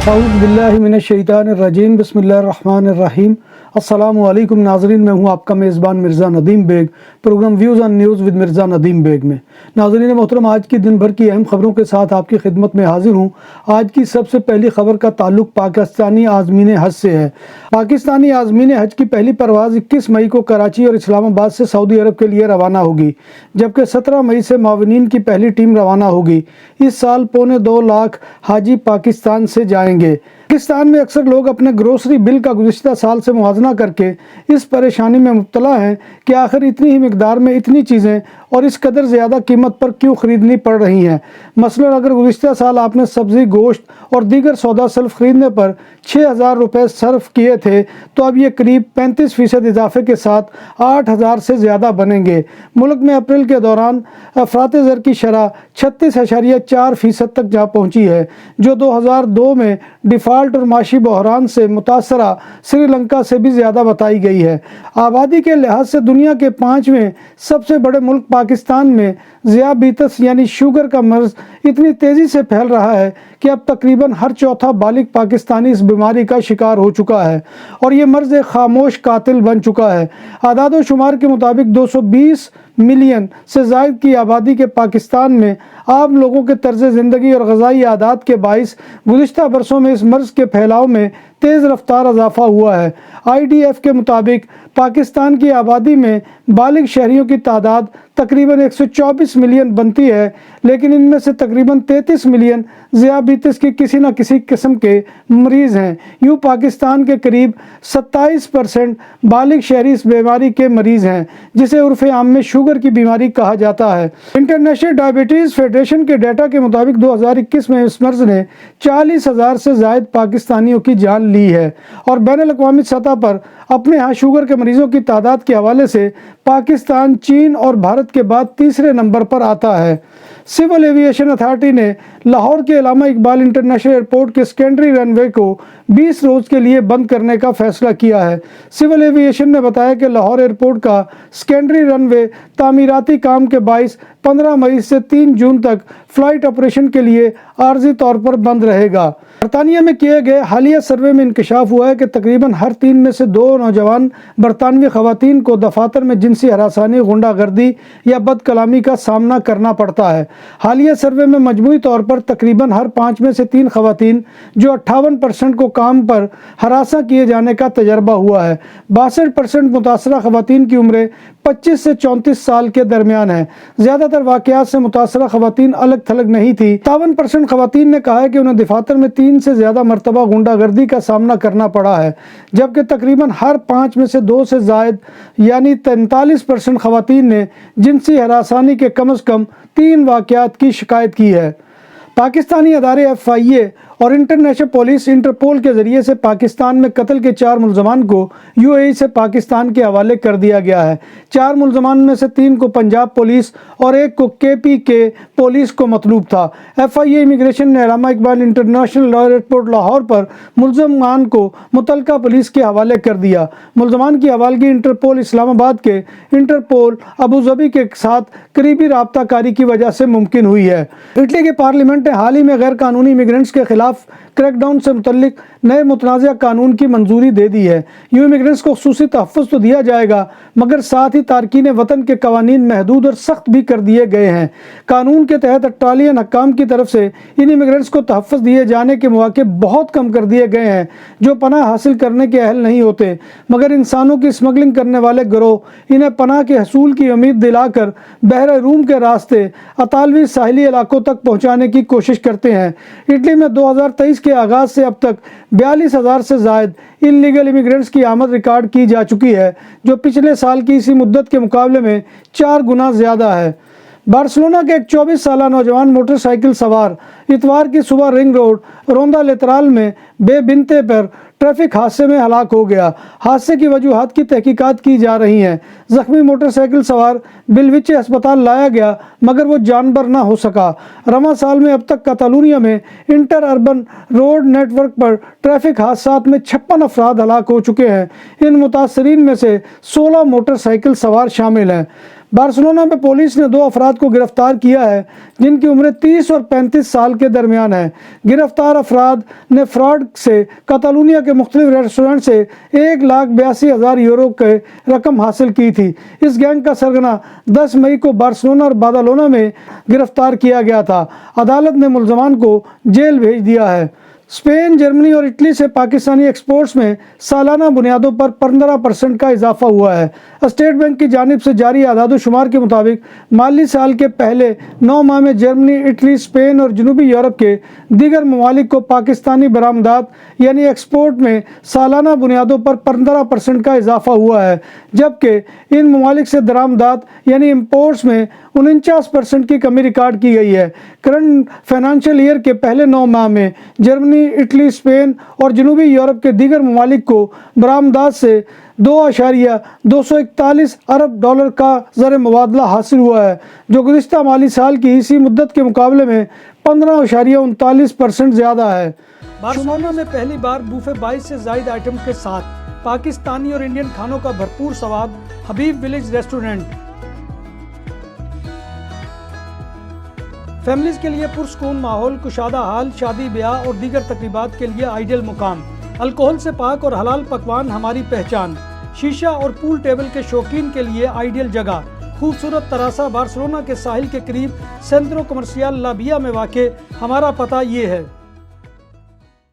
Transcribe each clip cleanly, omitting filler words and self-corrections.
اعوذ باللہ من الشیطان الرجیم بسم اللہ الرحمن الرحیم۔ السلام علیکم ناظرین، میں ہوں آپ کا میزبان Mirza Nadeem Baig, program views on news with Mirza Nadeem Baig میں۔ ناظرین محترم، آج کی دن بھر کی اہم خبروں کے ساتھ آپ کی خدمت میں حاضر ہوں۔ آج کی سب سے پہلی خبر کا تعلق پاکستانی عازمین حج سے ہے۔ پاکستانی عازمین حج کی پہلی پرواز 21 مئی کو کراچی اور اسلام آباد سے سعودی عرب کے لیے روانہ ہوگی، جبکہ 17 مئی سے معاونین کی پہلی ٹیم روانہ ہوگی۔ اس سال 2.25 لاکھ حاجی پاکستان سے جائیں گے۔ پاکستان میں اکثر لوگ اپنے گروسری بل کا گزشتہ سال سے موازنہ کر کے اس پریشانی میں مبتلا ہیں کہ آخر اتنی ہی مقدار میں اتنی چیزیں اور اس قدر زیادہ قیمت پر کیوں خریدنی پڑ رہی ہیں۔ مثلا اگر گزشتہ سال آپ نے سبزی، گوشت اور دیگر سودا سلف خریدنے پر 6,000 روپے صرف کیے تھے تو اب یہ قریب 35% اضافے کے ساتھ 8,000 سے زیادہ بنیں گے۔ ملک میں اپریل کے دوران افراط زر کی شرح 36.4% تک جا پہنچی ہے، جو 2002 میں ڈیفالٹ اور معاشی بحران سے متاثرہ سری لنکا سے بھی زیادہ بتائی گئی ہے۔ آبادی کے لحاظ سے دنیا کے 5ویں سب سے بڑے ملک پاکستان میں ذیابیطس یعنی شوگر کا مرض اتنی تیزی سے پھیل رہا ہے کہ اب تقریباً ہر چوتھا بالغ پاکستانی اس بیماری کا شکار ہو چکا ہے اور یہ مرض ایک خاموش قاتل بن چکا ہے۔ اعداد و شمار کے مطابق 220 ملین سے زائد کی آبادی کے پاکستان میں عام لوگوں کے طرز زندگی اور غذائی عادات کے باعث گزشتہ برسوں میں اس مرض کے پھیلاؤ میں تیز رفتار اضافہ ہوا ہے۔ IDF کے مطابق پاکستان کی آبادی میں بالغ شہریوں کی تعداد تقریباً 124 ملین بنتی ہے، لیکن ان میں سے تقریباً 33 ملین ذیابیطس کی کسی نہ کسی قسم کے مریض ہیں۔ یوں پاکستان کے قریب 27% بالغ شہری اس بیماری کے مریض ہیں، جسے عرف عام میں شوگر کی بیماری کہا جاتا ہے۔ انٹرنیشنل ڈائبٹیز فیڈریشن کے ڈیٹا کے مطابق 2021 میں اس مرض نے 40,000 سے زائد پاکستانیوں کی جان لی ہے اور بین الاقوامی سطح پر اپنے ہاں شوگر کے مریضوں کی تعداد کے حوالے سے پاکستان چین اور بھارت کے بعد تیسرے نمبر پر آتا ہے۔ سول ایوییشن اتھارٹی نے لاہور کے علامہ اقبال انٹرنیشنل ایئرپورٹ کے سیکنڈری رن وے کو 20 روز کے لیے بند کرنے کا فیصلہ کیا ہے۔ سول ایوییشن نے بتایا کہ لاہور ایئرپورٹ کا سیکنڈری رن وے تعمیراتی کام کے باعث 15 مئی سے 3 جون تک فلائٹ آپریشن کے لیے عارضی طور پر بند رہے گا۔ برطانیہ میں کیے گئے حالیہ سروے میں انکشاف ہوا ہے کہ تقریباً ہر 3 میں سے 2 نوجوان برطانوی خواتین کو دفاتر میں جنسی ہراسانی، غنڈہ گردی یا بد کلامی کا سامنا کرنا پڑتا ہے۔ حالیہ سروے میں مجموعی طور پر تقریباً ہر 5 میں سے 3 خواتین، جو 58% کو کام پر ہراساں کیے جانے کا تجربہ ہوا ہے۔ 62% متاثرہ خواتین کی عمریں 25 سے 34 سال کے درمیان ہے۔ زیادہ تر واقعات سے متاثرہ خواتین الگ تھلگ نہیں تھی۔ 57% خواتین نے کہا ہے کہ انہیں دفاتر میں 3 سے زیادہ مرتبہ غنڈہ گردی کا سامنا کرنا پڑا ہے، جبکہ تقریباً ہر 5 میں سے 2 سے زائد یعنی 43% خواتین نے جنسی ہراسانی کے کم از کم 3 واقعات کی شکایت کی ہے۔ پاکستانی ادارے FIA اور انٹرنیشنل پولیس انٹرپول کے ذریعے سے پاکستان میں قتل کے 4 ملزمان کو UAE سے پاکستان کے حوالے کر دیا گیا ہے۔ 4 ملزمان میں سے 3 کو پنجاب پولیس اور 1 کو KPK پولیس کو مطلوب تھا۔ FIA امیگریشن نے علامہ اقبال انٹرنیشنل ایئرپورٹ لاہور پر ملزمان کو متعلقہ پولیس کے حوالے کر دیا۔ ملزمان کی حوالگی انٹرپول اسلام آباد کے انٹرپول ابوظبی کے ساتھ قریبی رابطہ کاری کی وجہ سے ممکن ہوئی ہے۔ اٹلی کی پارلیمنٹ نے حال ہی میں غیر قانونی امیگرینٹس کے خلاف کریک ڈاؤن سے متعلق نئے متنازع قانون کی منظوری دے دی ہے۔ یوں امیگرینٹس کو خصوصی تحفظ تو دیا جائے گا، مگر ساتھ ہی تارکین وطن کے قوانین محدود اور سخت بھی کر دیے گئے ہیں۔ قانون کے تحت اٹالین حکام کی طرف سے ان امیگرینٹس کو تحفظ دیے جانے کے مواقع بہت کم کر دیے گئے ہیں جو پناہ حاصل کرنے کے اہل نہیں ہوتے، مگر انسانوں کی اسمگلنگ کرنے والے گروہ انہیں پناہ کے حصول کی امید دلا کر بحر روم کے راستے اطالوی ساحلی علاقوں تک پہنچانے کی کوشش کرتے ہیں۔ اٹلی میں 2023 کے آغاز سے اب تک 42,000 سے زائد انلیگل امیگرینٹس کی آمد ریکارڈ کی جا چکی ہے، جو پچھلے سال کی اسی مدت کے مقابلے میں 4 گنا زیادہ ہے۔ بارسلونا کے ایک 24 سالہ نوجوان موٹر سائیکل سوار اتوار کی صبح رنگ روڈ روندا لیترال میں بے بنتے پر ٹریفک حادثے میں ہلاک ہو گیا۔ حادثے کی وجوہات کی تحقیقات کی جا رہی ہیں۔ زخمی موٹر سائیکل سوار بلوچے ہسپتال لایا گیا مگر وہ جان بر نہ ہو سکا۔ رواں سال میں اب تک کاتالونیا میں inter urban road network پر ٹریفک حادثات میں 56 افراد ہلاک ہو چکے ہیں۔ ان متاثرین میں سے 16 موٹر سائیکل سوار شامل ہیں۔ بارسلونا میں پولیس نے 2 افراد کو گرفتار کیا ہے جن کی عمریں 30 اور 35 سال کے درمیان ہے۔ گرفتار افراد نے فراڈ سے کاتالونیا کے مختلف ریسٹورنٹ سے 1,82,000 یورو کے رقم حاصل کی تھی۔ اس گینگ کا سرغنہ 10 مئی کو بارسلونا اور بادالونا میں گرفتار کیا گیا تھا۔ عدالت نے ملزمان کو جیل بھیج دیا ہے۔ اسپین، جرمنی اور اٹلی سے پاکستانی ایکسپورٹس میں سالانہ بنیادوں پر 15% کا اضافہ ہوا ہے۔ اسٹیٹ بینک کی جانب سے جاری اعداد و شمار کے مطابق مالی سال کے پہلے 9 ماہ میں جرمنی، اٹلی، اسپین اور جنوبی یورپ کے دیگر ممالک کو پاکستانی برآمدات یعنی ایکسپورٹ میں سالانہ بنیادوں پر 15% کا اضافہ ہوا ہے، جبکہ ان ممالک سے درآمدات یعنی امپورٹس میں 49% کی کمی ریکارڈ کی گئی ہے۔ کرنٹ فائنانشل ایئر کے پہلے 9 ماہ میں جرمنی، اٹلی، اسپین اور جنوبی یورپ کے دیگر ممالک کو برآمدات سے $2.241 ارب کا زر مبادلہ حاصل ہوا ہے، جو گزشتہ مالی سال کی اسی مدت کے مقابلے میں 15.39% زیادہ ہے۔ بارسلونا میں پہلی بار بوفے 22 سے زائد آئٹم کے ساتھ پاکستانی اور انڈین کھانوں کا بھرپور سواد، حبیب ولیج ریسٹورنٹ۔ فیملیز کے لیے پرسکون ماحول، کشادہ حال، شادی بیاہ اور دیگر تقریبات کے لیے آئیڈیل مقام، الکوہل سے پاک اور حلال پکوان ہماری پہچان، شیشہ اور پول ٹیبل کے شوقین کے لیے آئیڈیل جگہ، خوبصورت تراسا بارسلونا کے ساحل کے قریب سینٹرو کمرشیال لا ویا میں واقع۔ ہمارا پتہ یہ ہے۔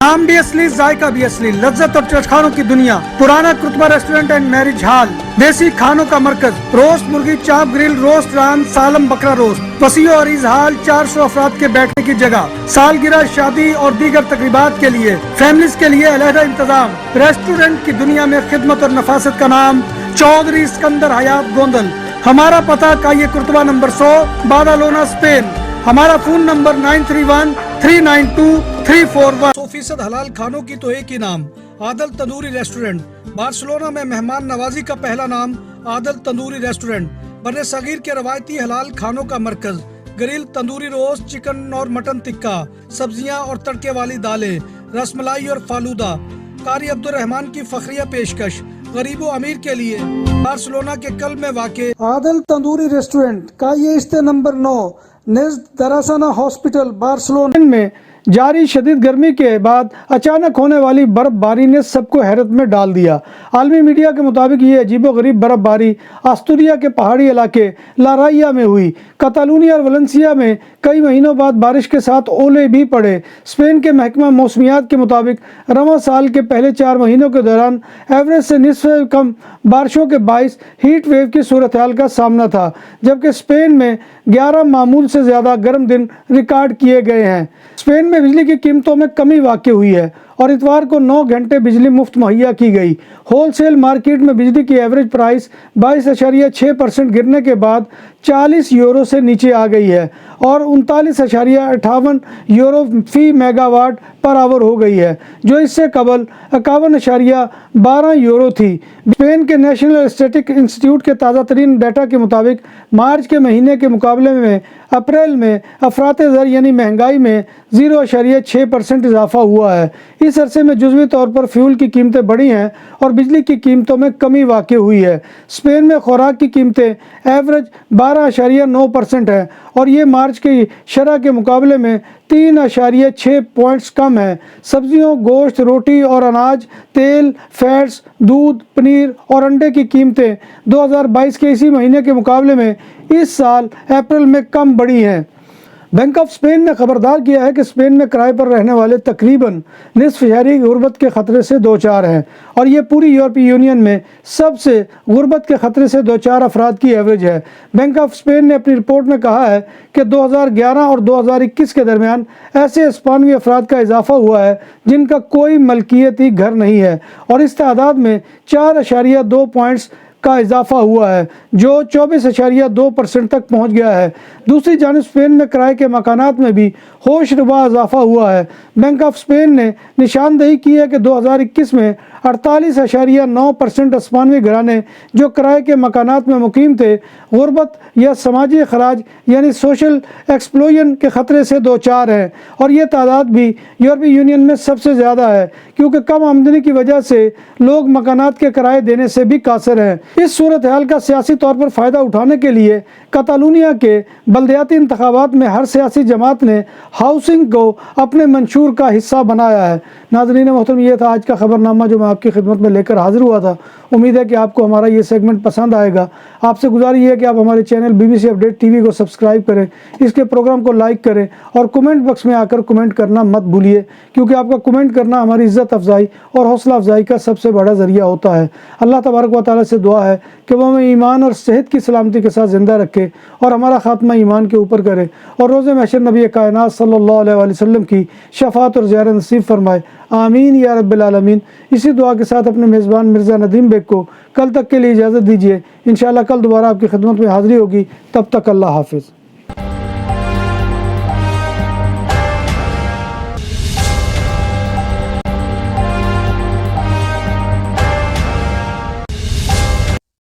نام بھی اصلی، ذائقہ بھی اصلی، لذت اور چٹخانوں کی دنیا، پرانا کرتبہ ریسٹورنٹ اینڈ میرج ہال، دیسی کھانوں کا مرکز، روسٹ مرغی، چاپ گرل، روسٹ ران، سالم بکرا روسٹ، وسیع و عریض ہال، 400 افراد کے بیٹھنے کی جگہ، سالگرہ، شادی اور دیگر تقریبات کے لیے، فیملیز کے لیے علیحدہ انتظام۔ ریسٹورنٹ کی دنیا میں خدمت اور نفاست کا نام چودھری اسکندر حیات گوندل۔ ہمارا پتہ کائیے کرتبہ نمبر 100، بادالونا، اسپین۔ ہمارا فون نمبر 9313923441۔ 100% حلال کھانوں کی تو ایک ہی نام، عادل تندوری ریسٹورنٹ۔ بارسلونا میں مہمان نوازی کا پہلا نام عادل تندوری ریسٹورنٹ، بر صغیر کے روایتی حلال کھانوں کا مرکز، گرل، تندوری روسٹ، چکن اور مٹن ٹکا، سبزیاں اور تڑکے والی دالیں، رس ملائی اور فالودہ۔ قاری عبدالرحمان کی فخریہ پیشکش غریب و امیر کے لیے، بارسلونا کے قلب میں واقع عادل تندوری ریسٹورنٹ کا یہ اسٹے نمبر 9 نزد دراسانہ ہاسپٹل، بارسلونا میں جاری شدید گرمی کے بعد اچانک ہونے والی برف باری نے سب کو حیرت میں ڈال دیا۔ عالمی میڈیا کے مطابق یہ عجیب و غریب برف باری آستوریا کے پہاڑی علاقے لا رائیا میں ہوئی۔ کاتالونیا اور ولنسیا میں کئی مہینوں بعد بارش کے ساتھ اولے بھی پڑے۔ اسپین کے محکمہ موسمیات کے مطابق رواں سال کے پہلے 4 مہینوں کے دوران ایوریج سے نصف کم بارشوں کے باعث ہیٹ ویو کی صورتحال کا سامنا تھا، جبکہ اسپین میں 11 معمول سے زیادہ گرم دن ریکارڈ کیے گئے ہیں۔ اسپین میں بجلی کی قیمتوں میں کمی واقع ہوئی ہے اور اتوار کو 9 گھنٹے بجلی مفت مہیا کی گئی۔ ہول سیل مارکیٹ میں بجلی کی ایوریج پرائس 22.6% گرنے کے بعد 40 یورو سے نیچے آ گئی ہے اور 39.58 یورو فی میگا واٹ پر آور ہو گئی ہے، جو اس سے قبل 51.12 یورو تھی۔ اسپین کے نیشنل اسٹیٹک انسٹیٹیوٹ کے تازہ ترین ڈیٹا کے مطابق مارچ کے مہینے کے مقابلے میں اپریل میں افراط زر یعنی مہنگائی میں 0.6% اضافہ ہوا ہے۔ اس عرصے میں جزوی طور پر فیول کی قیمتیں بڑھی ہیں اور بجلی کی قیمتوں میں کمی واقع ہوئی ہے۔ اسپین میں خوراک کی قیمتیں ایوریج 12.9% ہیں اور یہ مارچ کی شرح کے مقابلے میں 3.6 پوائنٹس کم ہے۔ سبزیوں، گوشت، روٹی اور اناج، تیل، فیٹس، دودھ، پنیر اور انڈے کی قیمتیں 2022 کے اسی مہینے کے مقابلے میں اس سال اپریل میں کم بڑھی ہیں۔ بینک آف اسپین نے خبردار کیا ہے کہ اسپین میں کرائے پر رہنے والے تقریباً نصف شہری غربت کے خطرے سے دوچار ہیں اور یہ پوری یورپی یونین میں سب سے غربت کے خطرے سے دوچار افراد کی ایوریج ہے۔ بینک آف اسپین نے اپنی رپورٹ میں کہا ہے کہ 2011 اور 2021 کے درمیان ایسے اسپانوی افراد کا اضافہ ہوا ہے جن کا کوئی ملکیتی گھر نہیں ہے اور اس تعداد میں 4.2 پوائنٹس کا اضافہ ہوا ہے، جو 24.2% تک پہنچ گیا ہے۔ دوسری جانب اسپین میں کرائے کے مکانات میں بھی ہوش ربا اضافہ ہوا ہے۔ بینک آف اسپین نے نشاندہی کی ہے کہ 2021 میں 48.9% اسپانوی گھرانے جو کرائے کے مکانات میں مقیم تھے، غربت یا سماجی اخراج یعنی سوشل ایکسپلوژن کے خطرے سے دوچار ہیں، اور یہ تعداد بھی یورپی یونین میں سب سے زیادہ ہے، کیونکہ کم آمدنی کی وجہ سے لوگ مکانات کے کرائے دینے سے بھی قاصر ہیں۔ اس صورتحال کا سیاسی طور پر فائدہ اٹھانے کے لیے کتالونیا کے بلدیاتی انتخابات میں ہر سیاسی جماعت نے ہاؤسنگ کو اپنے منشور کا حصہ بنایا ہے۔ ناظرین محترم، یہ تھا آج کا خبر نامہ جو میں آپ کی خدمت میں لے کر حاضر ہوا تھا۔ امید ہے کہ آپ کو ہمارا یہ سیگمنٹ پسند آئے گا۔ آپ سے گزارش ہے کہ آپ ہمارے چینل BBC اپڈیٹ TV کو سبسکرائب کریں، اس کے پروگرام کو لائک کریں اور کمنٹ باکس میں آ کر کمنٹ کرنا مت بھولیے، کیونکہ آپ کا کمنٹ کرنا ہماری عزت افزائی اور حوصلہ افزائی کا سب سے بڑا ذریعہ ہوتا ہے۔ اللہ تبارک و تعالیٰ سے دعا ہے کہ وہ ہمیں ایمان اور صحت کی سلامتی کے ساتھ زندہ رکھے اور ہمارا خاتمہ ایمان کے اوپر کرے، اور روز محشر نبی کائنات صلی اللہ علیہ وآلہ وسلم کی شفاعت اور زیارت نصیب فرمائے، آمین یا رب العالمین۔ اسی دعا کے ساتھ اپنے میزبان مرزا ندیم بیگ کو کل تک کے لیے اجازت دیجیے۔ انشاءاللہ کل دوبارہ آپ کی خدمت میں حاضری ہوگی، تب تک اللہ حافظ۔